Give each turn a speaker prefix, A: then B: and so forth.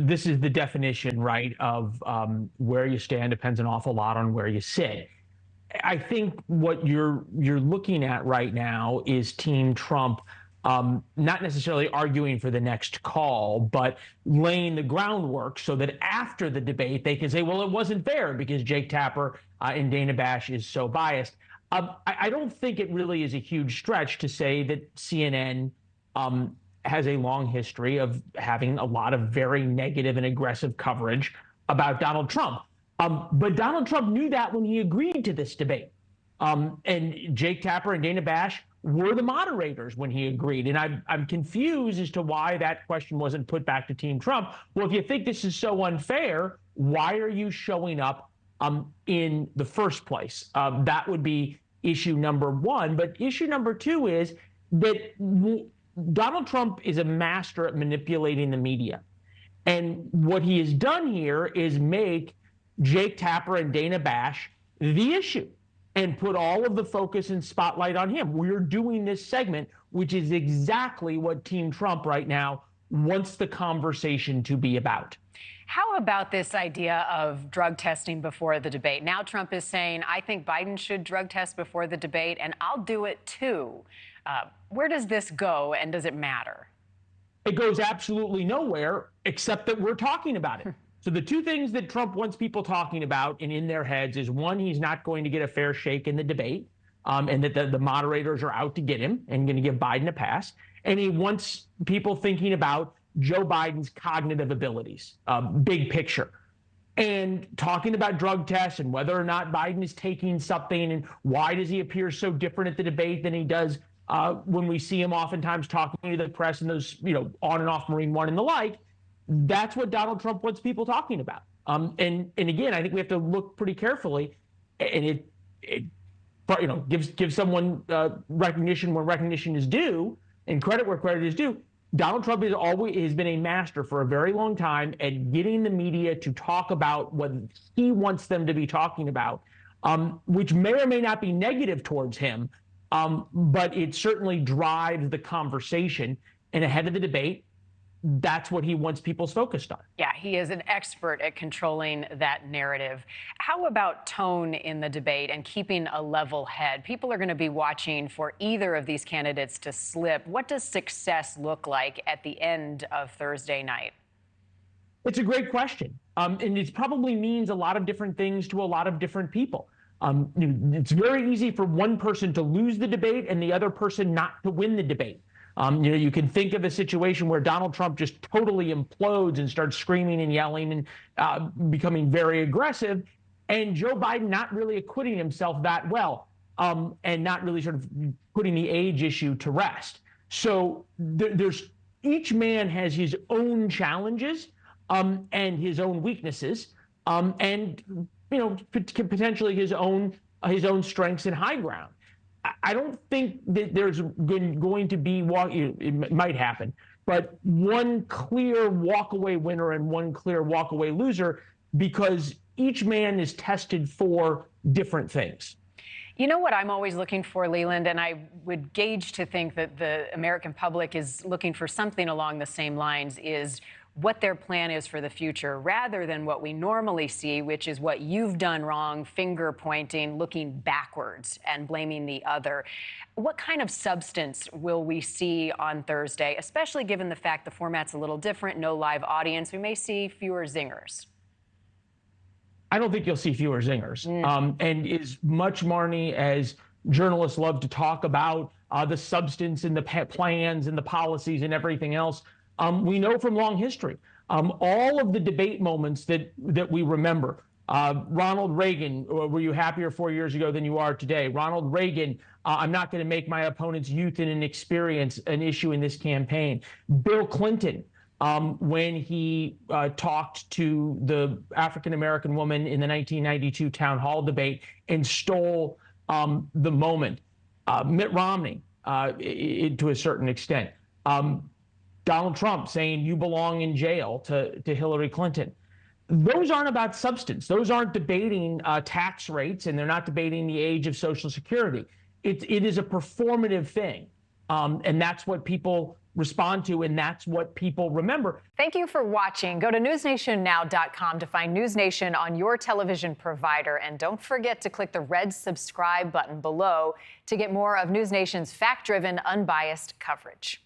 A: this is the definition, right, of where you stand depends an awful lot on where you sit. I think what you're looking at right now is Team Trump not necessarily arguing for the next call, but laying the groundwork so that after the debate they can say, well, it wasn't fair because Jake Tapper and Dana Bash is so biased. I don't think it really is a huge stretch to say that CNN has a long history of having a lot of very negative and aggressive coverage about Donald Trump. But Donald Trump knew that when he agreed to this debate. And Jake Tapper and Dana Bash were the moderators when he agreed. And I'm confused as to why that question wasn't put back to Team Trump. Well, if you think this is so unfair, why are you showing up in the first place? That would be issue number one. But issue number two is that Donald Trump is a master at manipulating the media. And what he has done here is make Jake Tapper and Dana Bash the issue and put all of the focus and spotlight on him. We're doing this segment, which is exactly what Team Trump right now wants the conversation to be about.
B: How about this idea of drug testing before the debate? Now Trump is saying, I think Biden should drug test before the debate, and I'll do it too. Where does this go, and does it matter?
A: It goes absolutely nowhere, except that we're talking about it. So the two things that Trump wants people talking about and in their heads is, one, he's not going to get a fair shake in the debate, and that the moderators are out to get him and going to give Biden a pass. And he wants people thinking about Joe Biden's cognitive abilities, big picture. And talking about drug tests and whether or not Biden is taking something and why does he appear so different at the debate than he does when we see him oftentimes talking to the press and those, on and off Marine One and the like. That's what Donald Trump wants people talking about. And again, I think we have to look pretty carefully, and it gives someone recognition where recognition is due and credit where credit is due. Donald Trump has been a master for a very long time at getting the media to talk about what he wants them to be talking about, which may or may not be negative towards him, but it certainly drives the conversation. And ahead of the debate, that's what he wants people's focused on.
B: Yeah, he is an expert at controlling that narrative. How about tone in the debate and keeping a level head? People are going to be watching for either of these candidates to slip. What does success look like at the end of Thursday night?
A: It's a great question. And it probably means a lot of different things to a lot of different people. It's very easy for one person to lose the debate and the other person not to win the debate. You can think of a situation where Donald Trump just totally implodes and starts screaming and yelling and becoming very aggressive, and Joe Biden not really acquitting himself that well, and not really sort of putting the age issue to rest. So each man has his own challenges and his own weaknesses, and potentially his own strengths and high ground. I don't think that there's going to be, it might happen, but one clear walkaway winner and one clear walkaway loser, because each man is tested for different things.
B: You know what I'm always looking for, Leland, and I would gauge to think that the American public is looking for something along the same lines, is what their plan is for the future, rather than what we normally see, which is what you've done wrong, finger pointing, looking backwards and blaming the other. What kind of substance will we see on Thursday, especially given the fact the format's a little different, no live audience? We may see fewer zingers.
A: I don't think you'll see fewer zingers. And as much, Marni, as journalists love to talk about the substance and the plans and the policies and everything else, we know from long history, all of the debate moments that we remember. Ronald Reagan, were you happier 4 years ago than you are today? Ronald Reagan, I'm not going to make my opponent's youth and inexperience an issue in this campaign. Bill Clinton, when he talked to the African-American woman in the 1992 town hall debate and stole the moment. Mitt Romney, to a certain extent. Donald Trump saying you belong in jail to Hillary Clinton. Those aren't about substance. Those aren't debating tax rates, and they're not debating the age of Social Security. It is a performative thing. And that's what people respond to, and that's what people remember.
B: Thank you for watching. Go to newsnationnow.com to find NewsNation on your television provider. And don't forget to click the red subscribe button below to get more of NewsNation's fact-driven, unbiased coverage.